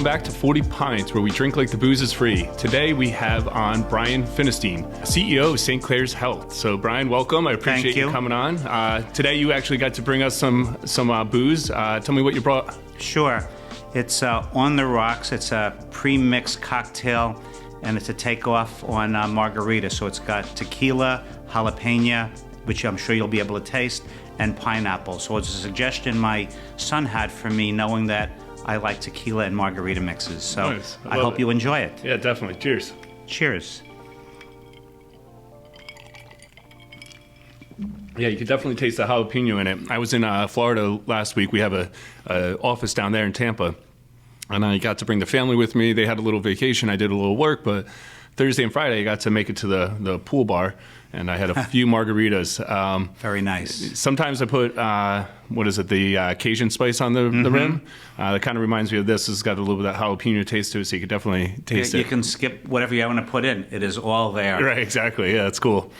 back to 40 Pints, where we drink like the booze is free. Today we have on Brian Finestein, CEO of St. Clare's Health. So Brian, welcome. I appreciate you coming on. Today you actually got to bring us some booze. Tell me what you brought. Sure. It's On the Rocks. It's a pre-mixed cocktail, and it's a takeoff on margarita. So it's got tequila, jalapeno, which I'm sure you'll be able to taste, and pineapple. So it's a suggestion my son had for me, knowing that I like tequila and margarita mixes. So nice. I hope you enjoy it. Yeah, definitely. Cheers. Cheers. Yeah, you can definitely taste the jalapeno in it. I was in Florida last week. We have a office down there in Tampa, and I got to bring the family with me. They had a little vacation. I did a little work, but Thursday and Friday I got to make it to the pool bar, and I had a few margaritas. Very nice. Sometimes I put, the Cajun spice on the rim. That kind of reminds me of this. It's got a little bit of that jalapeno taste to it, so you can definitely taste it. You can skip whatever you want to put in. It is all there. Right, exactly. Yeah, that's cool.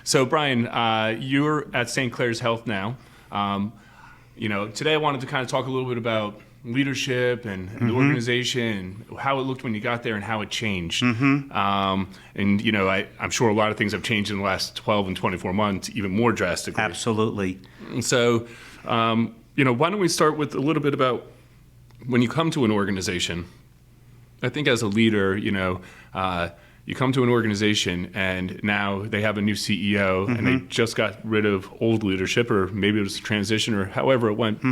So Brian, you're at St. Clare's Health now. Today I wanted to kind of talk a little bit about leadership and the organization, and how it looked when you got there and how it changed. I'm sure a lot of things have changed in the last 12 and 24 months, even more drastically. Absolutely. And so, why don't we start with a little bit about when you come to an organization. I think as a leader, you come to an organization and now they have a new CEO and they just got rid of old leadership, or maybe it was a transition, or however it went.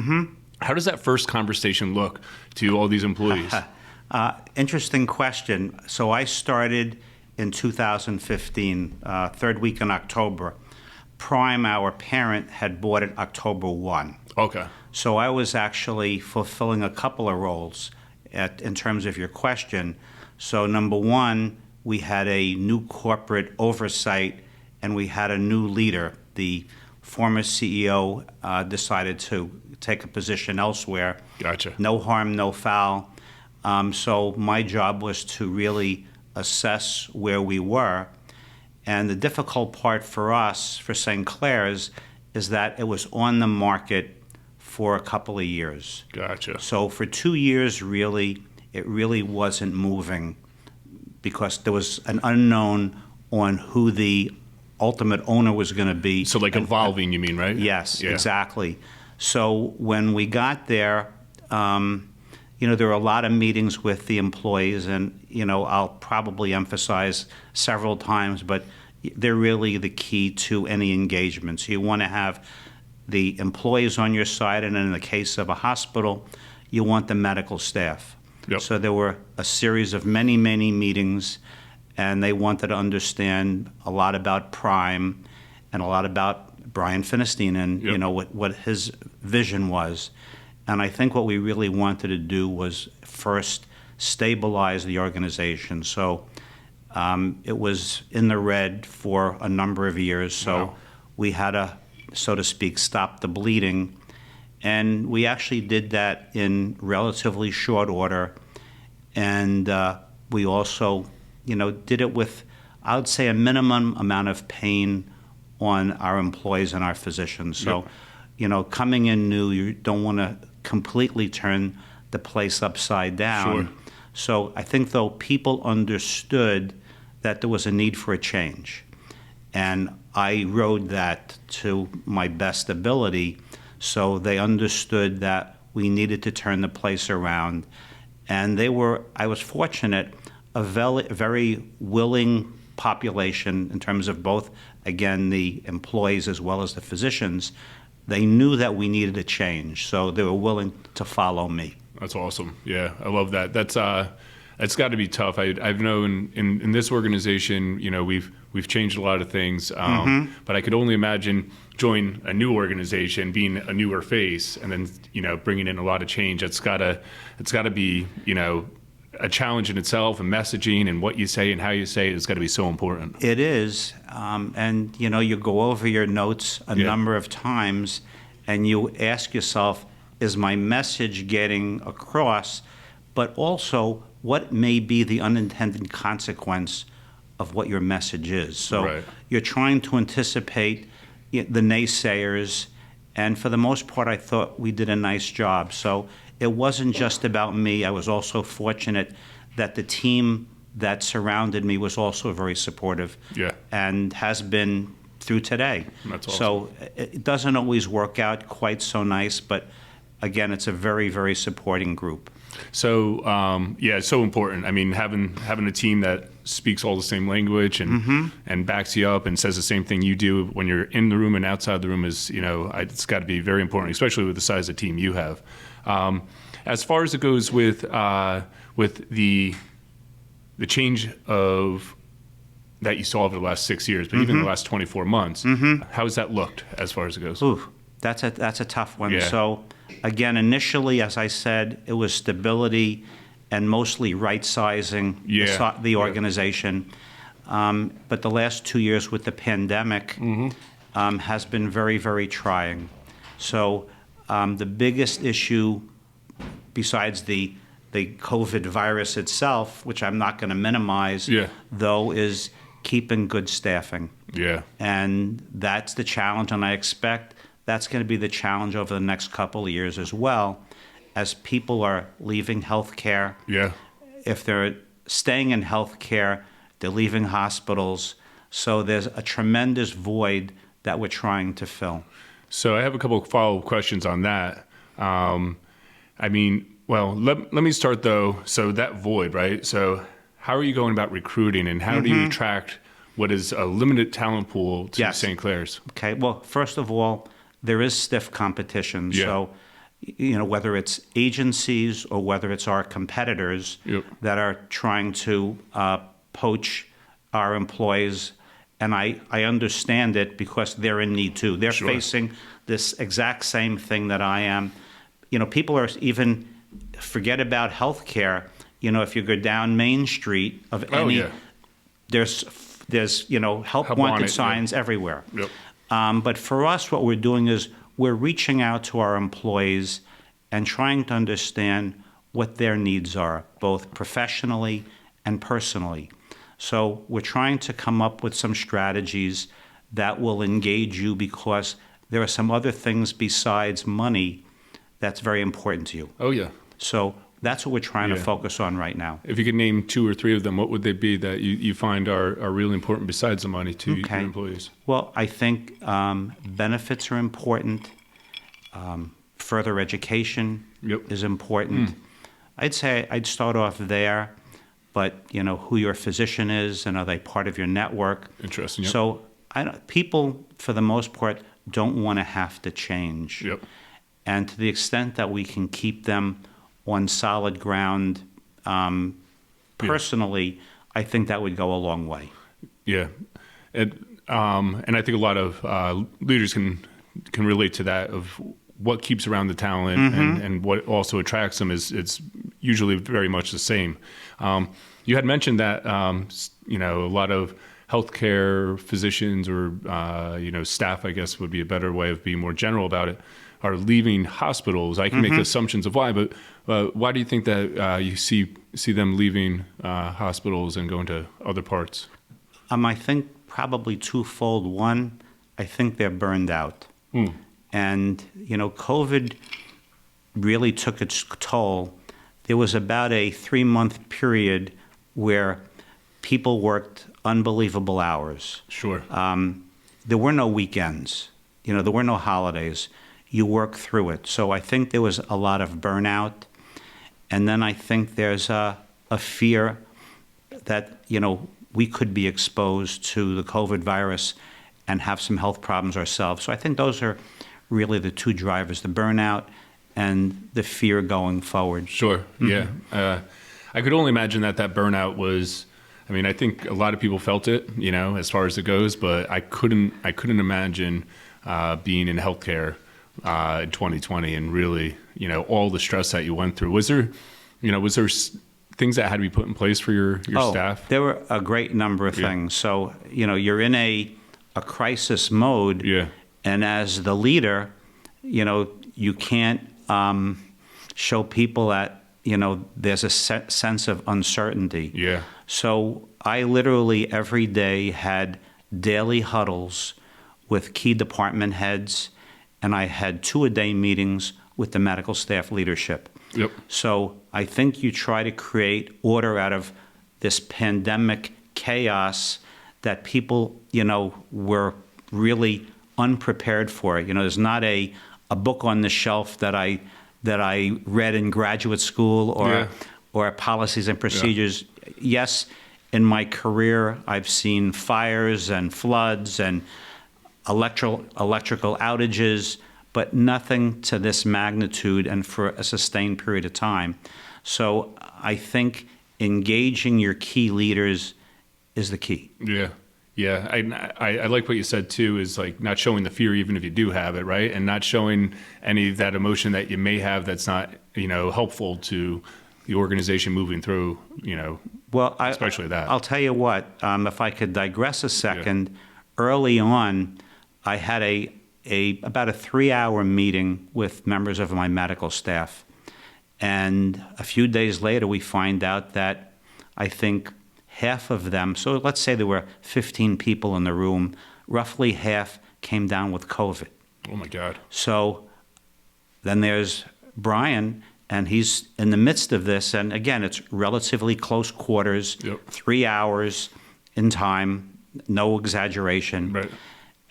How does that first conversation look to all these employees? Interesting question. So I started in 2015, third week in October. Prime, our parent, had bought it October 1. Okay. So I was actually fulfilling a couple of roles in terms of your question. So number one, we had a new corporate oversight, and we had a new leader. The former CEO decided to take a position elsewhere. Gotcha. No harm, no foul. So my job was to really assess where we were. And the difficult part for us, for St. Clare's, is that it was on the market for a couple of years. Gotcha. So for 2 years, it really wasn't moving, because there was an unknown on who the ultimate owner was going to be. So like evolving, you mean, right? Yes, yeah. Exactly. So when we got there, there were a lot of meetings with the employees, and, I'll probably emphasize several times, but they're really the key to any engagement. So you want to have the employees on your side, and in the case of a hospital, you want the medical staff. Yep. So there were a series of many, many meetings, and they wanted to understand a lot about Prime and a lot about Brian Finestein and what his vision was. And I think what we really wanted to do was first stabilize the organization. So it was in the red for a number of years. So we had to, so to speak, stop the bleeding. And we actually did that in relatively short order. And we also, did it with, I would say, a minimum amount of pain on our employees and our physicians. So, coming in new, you don't want to completely turn the place upside down. Sure. So I think, though, people understood that there was a need for a change. And I rode that to my best ability. So they understood that we needed to turn the place around. And I was fortunate, a very willing population in terms of both, again, the employees as well as the physicians. They knew that we needed a change, so they were willing to follow me. That's awesome. Yeah, I love that. That's got to be tough. I've known in this organization, we've changed a lot of things, but I could only imagine join a new organization, being a newer face, and then bringing in a lot of change. It's got to be a challenge in itself, and messaging and what you say and how you say it has got to be so important. It is, and you go over your notes a number of times, and you ask yourself, is my message getting across? But also, what may be the unintended consequence of what your message is? So you're trying to anticipate the naysayers, and for the most part, I thought we did a nice job. So it wasn't just about me. I was also fortunate that the team that surrounded me was also very supportive, and has been through today. That's awesome. So it doesn't always work out quite so nice, but again, it's a very, very supporting group. So it's so important. I mean, having a team that speaks all the same language and backs you up and says the same thing you do when you're in the room and outside the room is, it's got to be very important, especially with the size of team you have. As far as it goes with the change of that you saw over the last 6 years, but even the last 24 months, how has that looked as far as it goes? Ooh, that's a tough one. Yeah. So again, initially, as I said, it was stability and mostly right-sizing the organization. But the last 2 years with the pandemic has been very, very trying. So the biggest issue, besides the COVID virus itself, which I'm not going to minimize, though, is keeping good staffing. Yeah. And that's the challenge, and I expect that's going to be the challenge over the next couple of years as well, as people are leaving healthcare. Yeah. If they're staying in healthcare, they're leaving hospitals. So there's a tremendous void that we're trying to fill. So I have a couple of follow-up questions on that. Let me start though. So that void, right? So how are you going about recruiting, and how do you attract what is a limited talent pool to St. Clare's? Okay. Well, first of all, there is stiff competition. Yeah. So, whether it's agencies or whether it's our competitors that are trying to poach our employees, and I understand it because they're in need too. They're facing this exact same thing that I am. People are even, forget about healthcare. If you go down Main Street of any, there's help wanted signs everywhere. Yep. But for us, what we're doing is we're reaching out to our employees and trying to understand what their needs are, both professionally and personally. So we're trying to come up with some strategies that will engage you, because there are some other things besides money that's very important to you. Oh, yeah. So that's what we're trying to focus on right now. If you could name 2 or 3 of them, what would they be that you find are really important besides the money to your employees? Well, I think benefits are important. Further education is important. I'd say I'd start off there, but who your physician is, and are they part of your network? Interesting. Yep. So people, for the most part, don't want to have to change. Yep. And to the extent that we can keep them on solid ground, personally, I think that would go a long way. Yeah, and I think a lot of leaders can relate to that, of what keeps around the talent and what also attracts them is it's usually very much the same. You had mentioned that a lot of healthcare physicians or staff, I guess would be a better way of being more general about it, are leaving hospitals. I can make assumptions of why, but why do you think that you see them leaving hospitals and going to other parts? I think probably twofold. One, I think they're burned out. And, COVID really took its toll. There was about a 3-month period where people worked unbelievable hours. Sure. There were no weekends. There were no holidays. You work through it. So I think there was a lot of burnout. And then I think there's a fear that, we could be exposed to the COVID virus and have some health problems ourselves. So I think those are really the 2 drivers, the burnout and the fear going forward. Sure, yeah. I could only imagine that burnout was, I think a lot of people felt it, as far as it goes, but I couldn't imagine being in healthcare in 2020 and really, all the stress that you went through. Was there things that had to be put in place for your staff? There were a great number of things. So, you're in a crisis mode. Yeah. And as the leader, you can't show people that, there's a sense of uncertainty. Yeah. So I literally every day had daily huddles with key department heads, and I had 2-a-day meetings with the medical staff leadership. Yep. So I think you try to create order out of this pandemic chaos that people, were really unprepared for. There's not a book on the shelf that I read in graduate school or policies and procedures. Yeah. Yes, in my career, I've seen fires and floods and electrical outages, but nothing to this magnitude and for a sustained period of time. So I think engaging your key leaders is the key. Yeah. Yeah. I like what you said too, is like not showing the fear, even if you do have it, right? And not showing any of that emotion that you may have that's not, helpful to the organization moving through, well, especially that. I'll tell you what, if I could digress a second, early on, I had about a 3-hour meeting with members of my medical staff. And a few days later, we find out that I think half of them, so let's say there were 15 people in the room, roughly half came down with COVID. Oh my God. So then there's Brian, and he's in the midst of this. And again, it's relatively close quarters, 3 hours in time, no exaggeration. Right.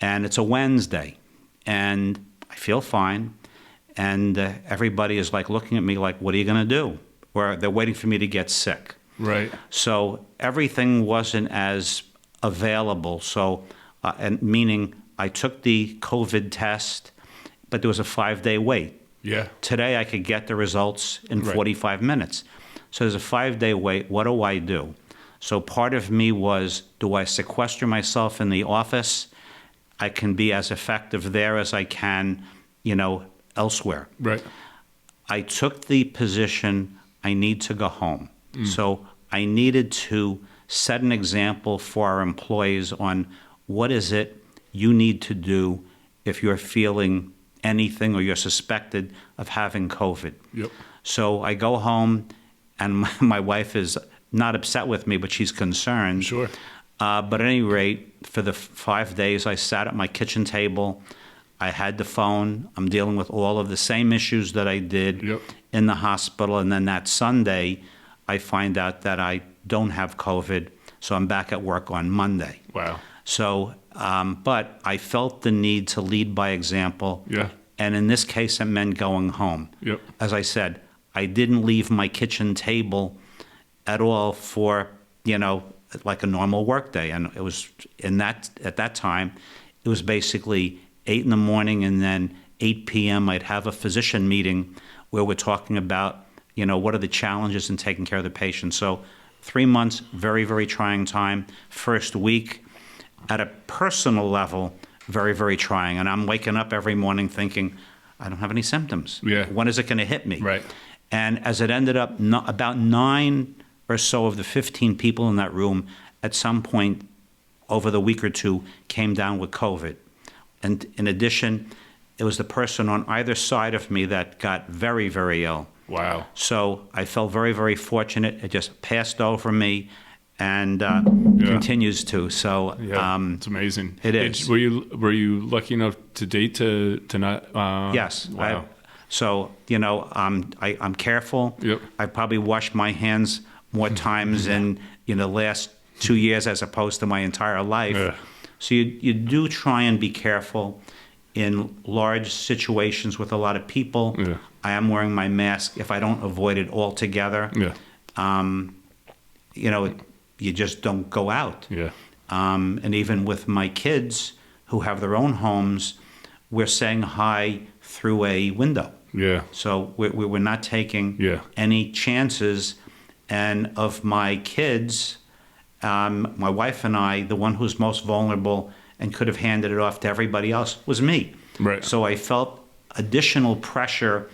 And it's a Wednesday, and I feel fine. And everybody is like looking at me like, what are you going to do? Or they're waiting for me to get sick. Right. So everything wasn't as available. So, and meaning I took the COVID test, but there was a 5-day wait. Yeah. Today I could get the results in 45 minutes. So there's a 5-day wait. What do I do? So part of me was, do I sequester myself in the office? I can be as effective there as I can, elsewhere. Right. I took the position, I need to go home. So I needed to set an example for our employees on what is it you need to do if you're feeling anything or you're suspected of having COVID. Yep. So I go home, and my wife is not upset with me, but she's concerned. Sure. But at any rate, for the 5 days, I sat at my kitchen table. I had the phone. I'm dealing with all of the same issues that I did in the hospital. And then that Sunday, I find out that I don't have COVID. So I'm back at work on Monday. Wow. So, but I felt the need to lead by example. Yeah. And in this case, it meant going home. Yep. As I said, I didn't leave my kitchen table at all for, like a normal workday. And it was at that time, it was basically 8 in the morning, and then 8 p.m. I'd have a physician meeting where we're talking about, what are the challenges in taking care of the patient. So 3 months, very, very trying time. First week, at a personal level, very, very trying. And I'm waking up every morning thinking, I don't have any symptoms. Yeah. When is it going to hit me? Right. And as it ended up, about 9 or so of the 15 people in that room at some point over the week or two came down with COVID. And in addition, it was the person on either side of me that got very, very ill. Wow. So I felt very, very fortunate. It just passed over me and continues to. So it's amazing. It is. Were you lucky enough to date to not? Yes. Wow. I'm careful. Yep. I probably washed my hands more times in the last 2 years as opposed to my entire life. Yeah. So you do try and be careful in large situations with a lot of people. Yeah. I am wearing my mask if I don't avoid it altogether. Yeah. You just don't go out. Yeah. And even with my kids who have their own homes, we're saying hi through a window. Yeah. So we're not taking any chances. And of my kids, my wife and I, the one who's most vulnerable and could have handed it off to everybody else was me. Right. So I felt additional pressure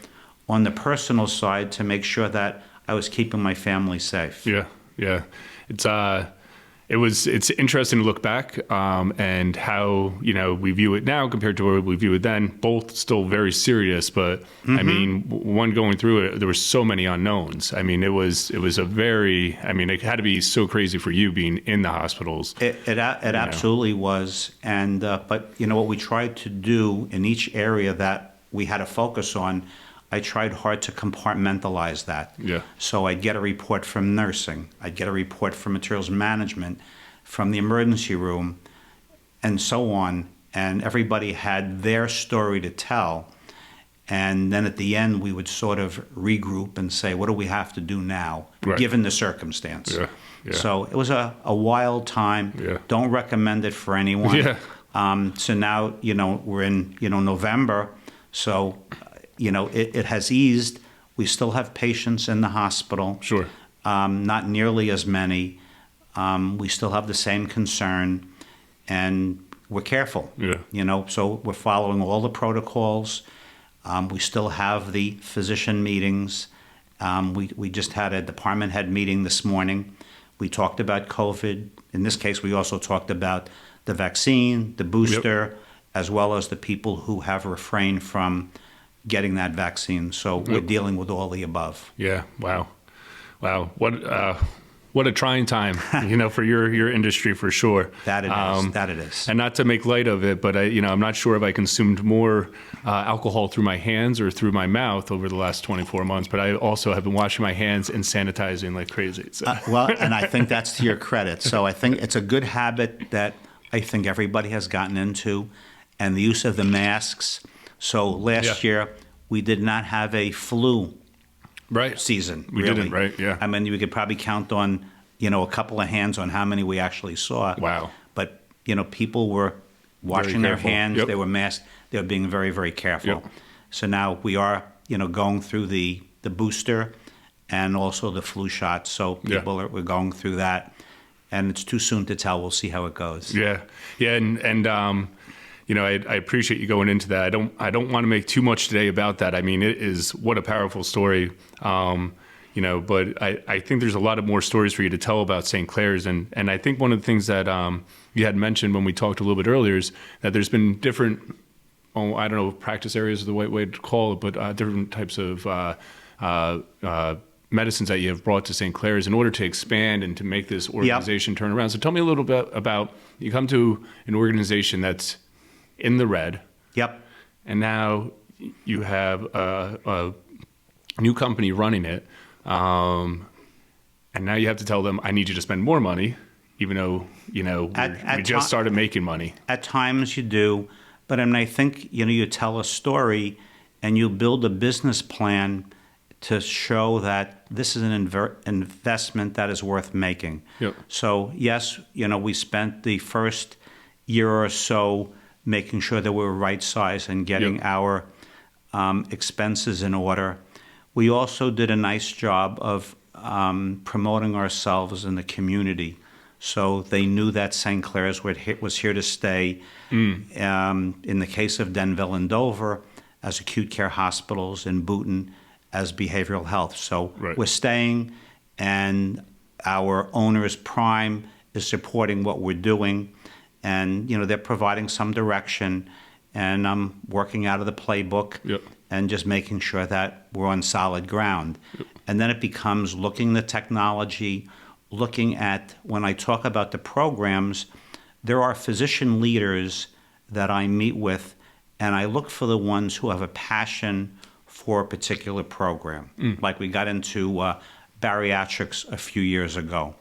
on the personal side to make sure that I was keeping my family safe. Yeah. Yeah. It's interesting to look back and how we view it now compared to where we view it then. Both still very serious, but I mean, one going through it, there were so many unknowns. I mean, it was a very. I mean, it had to be so crazy for you being in the hospitals. It absolutely was, and but what we tried to do in each area that we had to focus on, I tried hard to compartmentalize that. Yeah. So I'd get a report from nursing, I'd get a report from materials management, from the emergency room, and so on. And everybody had their story to tell. And then at the end, we would sort of regroup and say, what do we have to do now, Right. given the circumstance? Yeah. Yeah. So it was a wild time. Yeah. Don't recommend it for anyone. Yeah. So now, we're in, November. So, it has eased. We still have patients in the hospital. Sure. Not nearly as many. We still have the same concern. And we're careful. Yeah. So we're following all the protocols. We still have the physician meetings. We just had a department head meeting this morning. We talked about COVID. In this case, we also talked about the vaccine, the booster, as well as the people who have refrained from getting that vaccine. So we're dealing with all the above. Yeah. Wow. What a trying time, for your industry for sure. That it is. And not to make light of it, but I'm not sure if I consumed more alcohol through my hands or through my mouth over the last 24 months. But I also have been washing my hands and sanitizing like crazy. So. And I think that's to your credit. So I think it's a good habit that I think everybody has gotten into, and the use of the masks. So last year we did not have a flu season. We didn't, right? Yeah. I mean, you could probably count on, a couple of hands on how many we actually saw. Wow. But, people were washing their hands. Yep. They were masked. They were being very, very careful. Yep. So now we are, going through the booster and also the flu shot. So we're going through that. And it's too soon to tell. We'll see how it goes. Yeah. Yeah. And I appreciate you going into that. I don't want to make too much today about that. I mean, it is what a powerful story. But I think there's a lot of more stories for you to tell about St. Clare's. And I think one of the things that you had mentioned when we talked a little bit earlier is that there's been different, I don't know if practice areas is the right way to call it, but different types of medicines that you have brought to St. Clare's in order to expand and to make this organization turn around. So tell me a little bit about, you come to an organization that's in the red. Yep. And now you have a new company running it. And now you have to tell them, I need you to spend more money, even though, we just started making money. At times you do. But I think, you tell a story and you build a business plan to show that this is an investment that is worth making. Yep. So, yes, we spent the first year or so making sure that we were right size and getting our expenses in order. We also did a nice job of promoting ourselves in the community. So they knew that St. Clare's was here to stay. In the case of Denville and Dover, as acute care hospitals, in Booton as behavioral health. So we're staying, and our owner's Prime is supporting what we're doing. And, they're providing some direction, and I'm working out of the playbook and just making sure that we're on solid ground. And then it becomes looking at the technology, looking at, when I talk about the programs, there are physician leaders that I meet with, and I look for the ones who have a passion for a particular program. Like we got into bariatrics a few years ago,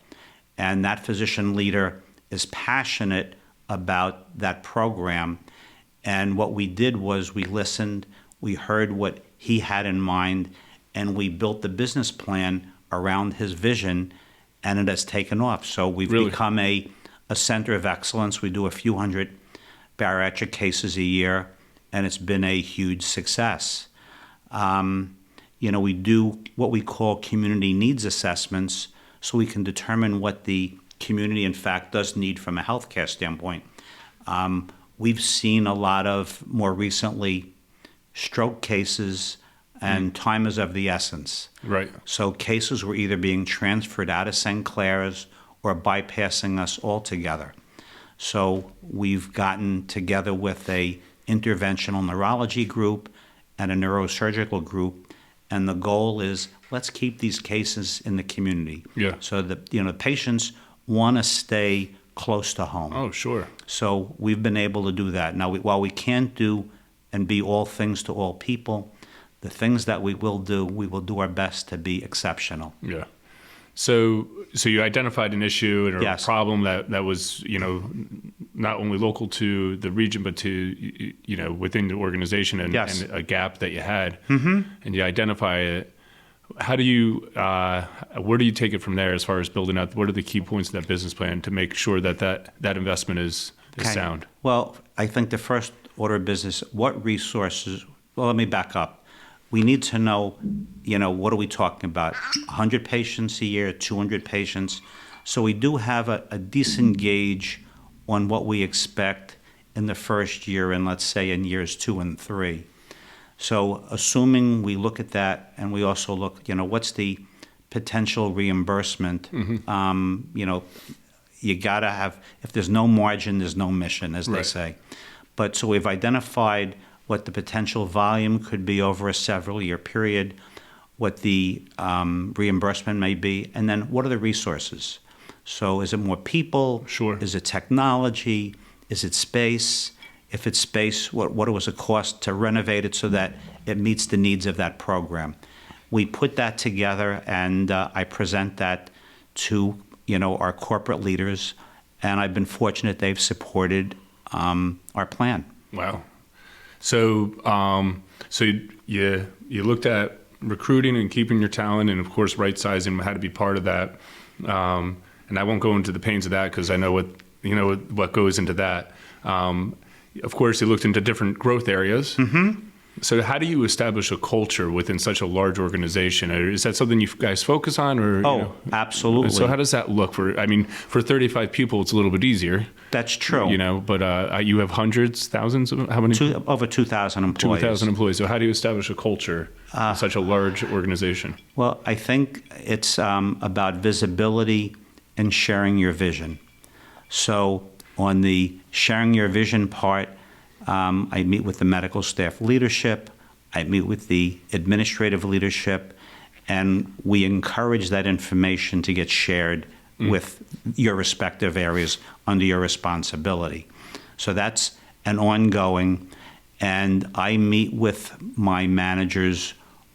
and that physician leader is passionate about that program. And what we did was we listened, we heard what he had in mind, and we built the business plan around his vision, and it has taken off. So we've become a center of excellence. We do a few hundred bariatric cases a year, and it's been a huge success. We do what we call community needs assessments, so we can determine what the community, in fact, does need from a healthcare standpoint. We've seen a lot of, more recently, stroke cases, and time is of the essence. Right. So cases were either being transferred out of St. Clare's or bypassing us altogether. So we've gotten together with a interventional neurology group and a neurosurgical group, and the goal is, let's keep these cases in the community. Yeah. So that the patients want to stay close to home. Oh, sure. So we've been able to do that. Now, while we can't do and be all things to all people, the things that we will do our best to be exceptional. Yeah. So you identified an issue and a Yes. problem that was, not only local to the region, but to, within the organization and, Yes. and a gap that you had, and you identify it. How do you, where do you take it from there as far as building out? What are the key points of that business plan to make sure that investment is sound? Well, I think the first order of business, what resources, well, let me back up. We need to know, what are we talking about? 100 patients a year, 200 patients. So we do have a decent gauge on what we expect in the first year and let's say in years 2 and 3. So assuming we look at that and we also look, what's the potential reimbursement? You got to have, if there's no margin, there's no mission, as they say. But so we've identified what the potential volume could be over a several-year period, what the reimbursement may be, and then what are the resources? So is it more people? Sure. Is it technology? Is it space? If it's space, what was the cost to renovate it so that it meets the needs of that program? We put that together, and I present that to our corporate leaders, and I've been fortunate they've supported our plan. Wow. So you looked at recruiting and keeping your talent, and of course, right sizing had to be part of that. And I won't go into the pains of that because I know what goes into that. Of course, you looked into different growth areas. Mm-hmm. So how do you establish a culture within such a large organization? Is that something you guys focus on? Or Absolutely. So how does that look for 35 people, it's a little bit easier. That's true. But you have hundreds, thousands of, how many? Over 2,000 employees. 2,000 employees. So how do you establish a culture in such a large organization? Well, I think it's about visibility and sharing your vision. So on the sharing your vision part, I meet with the medical staff leadership, I meet with the administrative leadership, and we encourage that information to get shared with your respective areas under your responsibility. So that's an ongoing, and I meet with my managers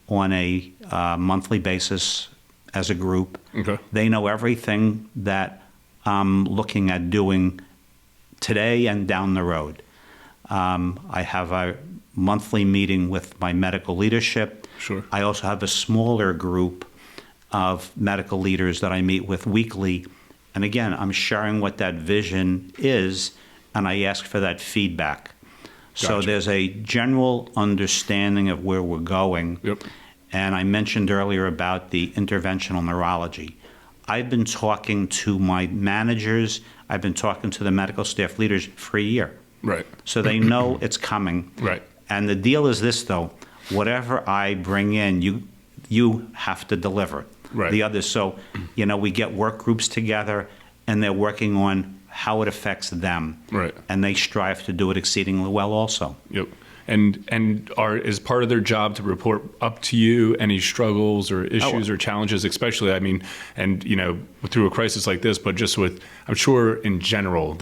on a monthly basis as a group. Okay. They know everything that I'm looking at doing today and down the road. I have a monthly meeting with my medical leadership. Sure. I also have a smaller group of medical leaders that I meet with weekly. And again, I'm sharing what that vision is, and I ask for that feedback. So Gotcha. there's a general understanding of where we're going. Yep. And I mentioned earlier about the interventional neurology. I've been talking to my managers, I've been talking to the medical staff leaders for a year. Right. So they know it's coming. Right. And the deal is this, though. Whatever I bring in, you have to deliver. Right. The others. So, we get work groups together, and they're working on how it affects them. Right. And they strive to do it exceedingly well also. Yep. And is part of their job to report up to you any struggles or issues or challenges, especially, through a crisis like this, but just with, I'm sure in general,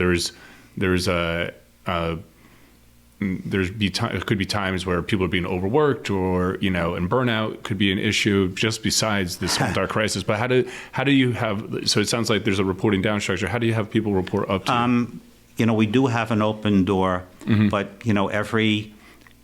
it could be times where people are being overworked or, and burnout could be an issue just besides this dark crisis. But how do you have, so it sounds like there's a reporting down structure. How do you have people report up to you? We do have an open door, but, every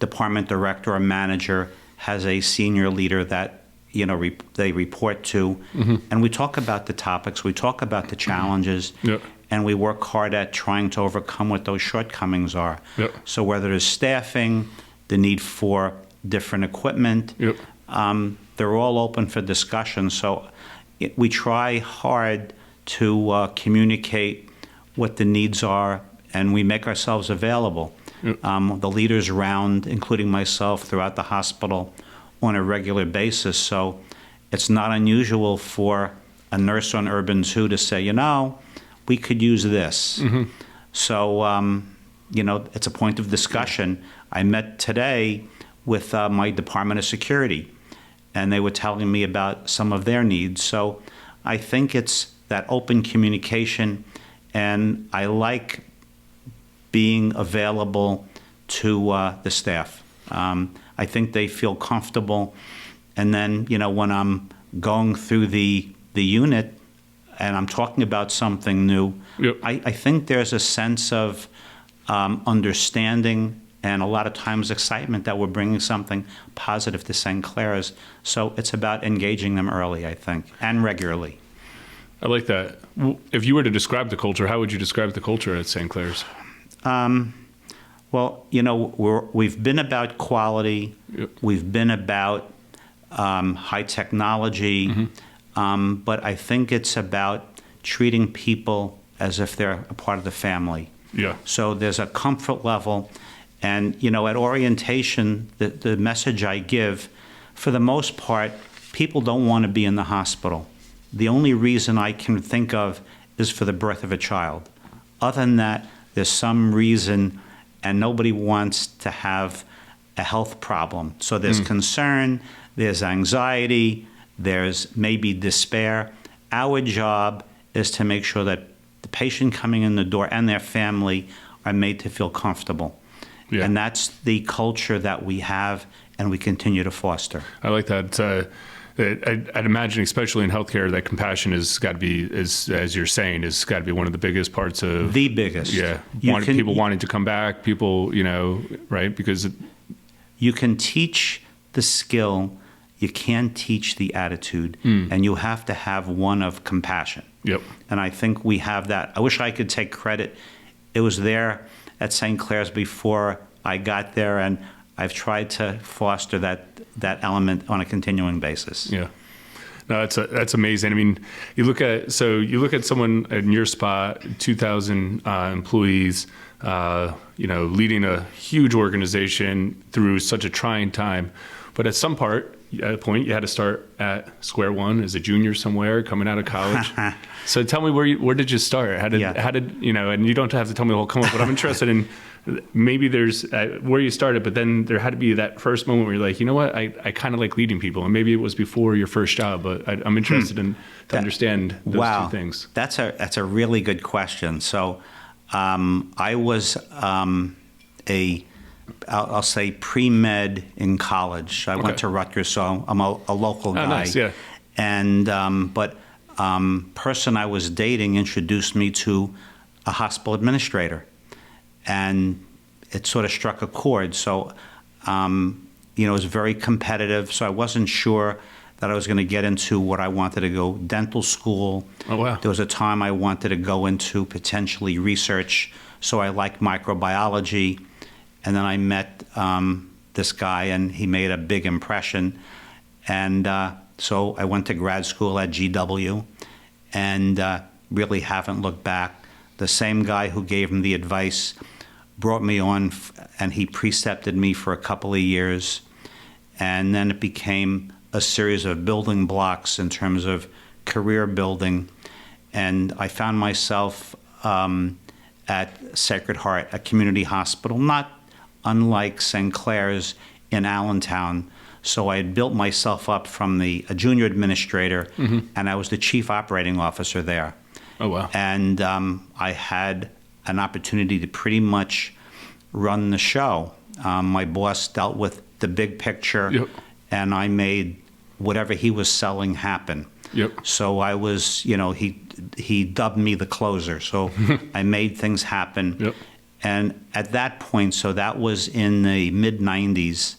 department director or manager has a senior leader that, they report to. And we talk about the topics, we talk about the challenges. Yep. And we work hard at trying to overcome what those shortcomings are. Yep. So whether it's staffing, the need for different equipment, Yep. They're all open for discussion. So we try hard to communicate what the needs are, and we make ourselves available. Yep. The leaders round, including myself, throughout the hospital on a regular basis. So it's not unusual for a nurse on Urban 2 to say, we could use this. So, it's a point of discussion. I met today with my Department of Security, and they were telling me about some of their needs. So I think it's that open communication, and I like being available to the staff. I think they feel comfortable. And then, when I'm going through the unit and I'm talking about something new, Yep. I think there's a sense of understanding and a lot of times excitement that we're bringing something positive to St. Clare's. So it's about engaging them early, I think, and regularly. I like that. If you were to describe the culture, how would you describe the culture at St. Clare's? Well, we've been about quality. Yep. We've been about high technology. But I think it's about treating people as if they're a part of the family. Yeah. So there's a comfort level. And, at orientation, the message I give, for the most part, people don't want to be in the hospital. The only reason I can think of is for the birth of a child. Other than that, there's some reason, and nobody wants to have a health problem. So there's concern, there's anxiety, there's maybe despair. Our job is to make sure that the patient coming in the door and their family are made to feel comfortable. Yeah. And that's the culture that we have and we continue to foster. I like that. I'd imagine, especially in healthcare, that compassion has got to be, as you're saying, has got to be one of the biggest parts of the biggest. Yeah, people wanting to come back, people, right? Because you can teach the skill, you can't teach the attitude, and you have to have one of compassion. Yep. And I think we have that. I wish I could take credit. It was there at St. Clare's before I got there, and I've tried to foster that element on a continuing basis. Yeah. No, that's amazing. I mean, you look at someone in your spot, 2,000 employees, leading a huge organization through such a trying time. But at some point, you had to start at square one as a junior somewhere, coming out of college. So tell me, where did you start? How did and you don't have to tell me the whole come up, but I'm interested in maybe there's where you started, but then there had to be that first moment where you're like, you know what, I kind of like leading people, and maybe it was before your first job, but I'm interested to understand those two things. That's a really good question. So I was I'll say pre-med in college. I went to Rutgers, so I'm a local guy. Nice, yeah. And person I was dating introduced me to a hospital administrator, and it sort of struck a chord. So, it was very competitive. So I wasn't sure that I was going to get into what I wanted to go, dental school. Oh, wow. There was a time I wanted to go into potentially research. So I liked microbiology. And then I met this guy, and he made a big impression. And so I went to grad school at GW, and really haven't looked back. The same guy who gave him the advice brought me on, and he precepted me for a couple of years. And then it became a series of building blocks in terms of career building. And I found myself at Sacred Heart, a community hospital, not unlike St. Clare's in Allentown. So I had built myself up from a junior administrator, and I was the chief operating officer there. Oh, wow. And I had an opportunity to pretty much run the show. My boss dealt with the big picture, and I made whatever he was selling happen. Yep. So I was, he dubbed me the closer. So I made things happen. Yep. And at that point, so that was in the mid-'90s,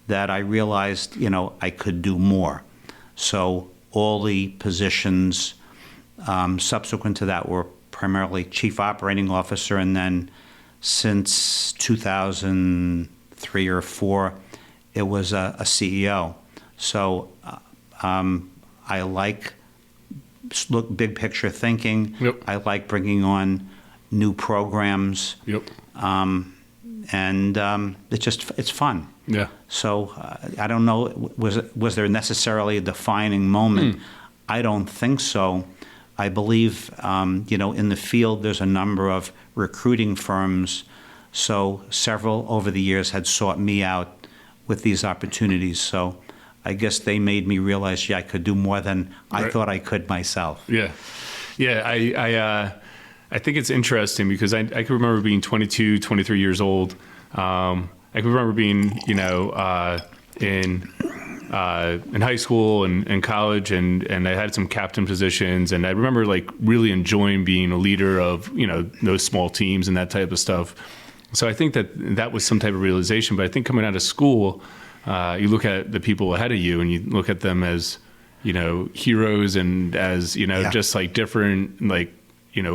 that I realized, I could do more. So all the positions subsequent to that were primarily chief operating officer, and then since 2003 or 4, it was a CEO. So I like big picture thinking. Yep. I like bringing on new programs. Yep. And it's fun. Yeah. So I don't know, was there necessarily a defining moment? I don't think so. I believe, in the field, there's a number of recruiting firms. So several over the years had sought me out with these opportunities. So I guess they made me realize, I could do more than I thought I could myself. Yeah. Yeah. I think it's interesting because I can remember being 22, 23 years old. I can remember being, in high school and college, and I had some captain positions, and I remember like really enjoying being a leader of, those small teams and that type of stuff. So I think that was some type of realization. But I think coming out of school, you look at the people ahead of you and you look at them as, heroes and as, just like different, like,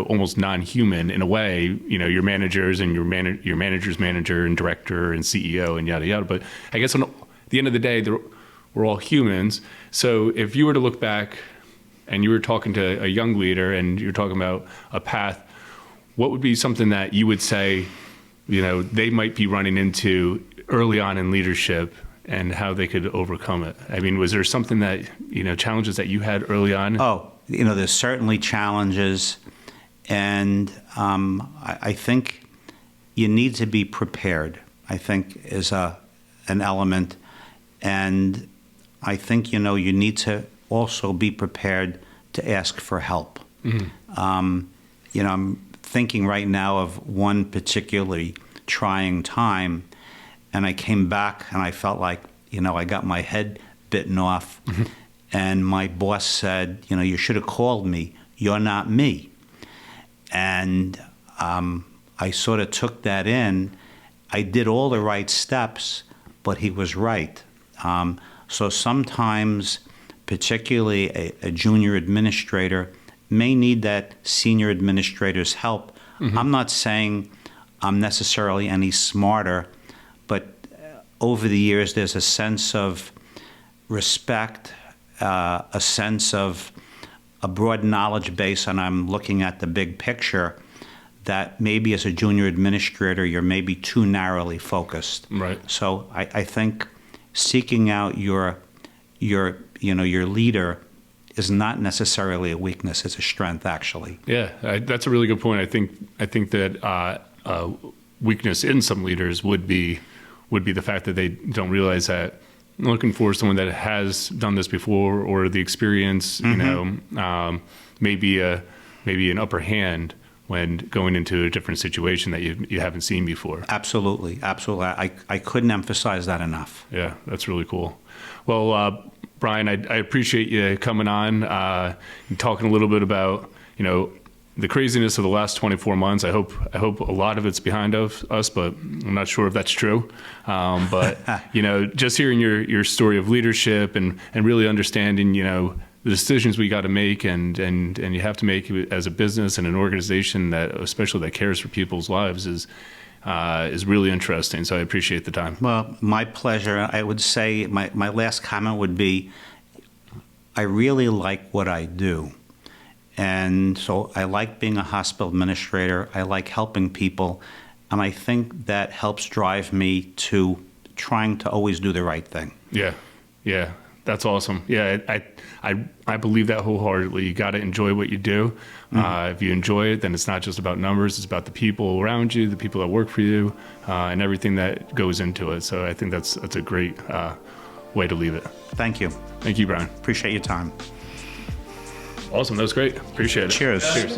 almost non-human in a way, your managers and your manager's manager and director and CEO and yada, yada. But I guess on the end of the day, we're all humans. So if you were to look back and you were talking to a young leader and you're talking about a path, what would be something that you would say, they might be running into early on in leadership and how they could overcome it? I mean, was there something that, challenges that you had early on? Oh, there's certainly challenges. And I think you need to be prepared, I think, is an element. And I think, you need to also be prepared to ask for help. Mm-hmm. I'm thinking right now of one particularly trying time, and I came back and I felt like, I got my head bitten off. Mm-hmm. And my boss said, you should have called me. You're not me. And I sort of took that in. I did all the right steps, but he was right. So sometimes, particularly a junior administrator may need that senior administrator's help. Mm-hmm. I'm not saying I'm necessarily any smarter, but over the years there's a sense of respect, a sense of a broad knowledge base, and I'm looking at the big picture, that maybe as a junior administrator you're maybe too narrowly focused. Right. So I think seeking out your leader is not necessarily a weakness; it's a strength, actually. Yeah, that's a really good point. I think that weakness in some leaders would be the fact that they don't realize that looking for someone that has done this before or the experience, mm-hmm. Maybe an upper hand when going into a different situation that you haven't seen before. Absolutely. I couldn't emphasize that enough. Yeah, that's really cool. Well, Brian, I appreciate you coming on and talking a little bit about, the craziness of the last 24 months. I hope a lot of it's behind us, but I'm not sure if that's true. But just hearing your story of leadership and really understanding, the decisions we got to make and you have to make as a business and an organization that, especially that cares for people's lives, is really interesting. So I appreciate the time. Well, my pleasure. I would say my last comment would be, I really like what I do. And so I like being a hospital administrator. I like helping people. And I think that helps drive me to trying to always do the right thing. Yeah. That's awesome. Yeah, I believe that wholeheartedly. You got to enjoy what you do. Mm-hmm. If you enjoy it, then it's not just about numbers. It's about the people around you, the people that work for you, and everything that goes into it. So I think that's a great way to leave it. Thank you. Thank you, Brian. Appreciate your time. Awesome. That was great. Appreciate it. Cheers. Cheers.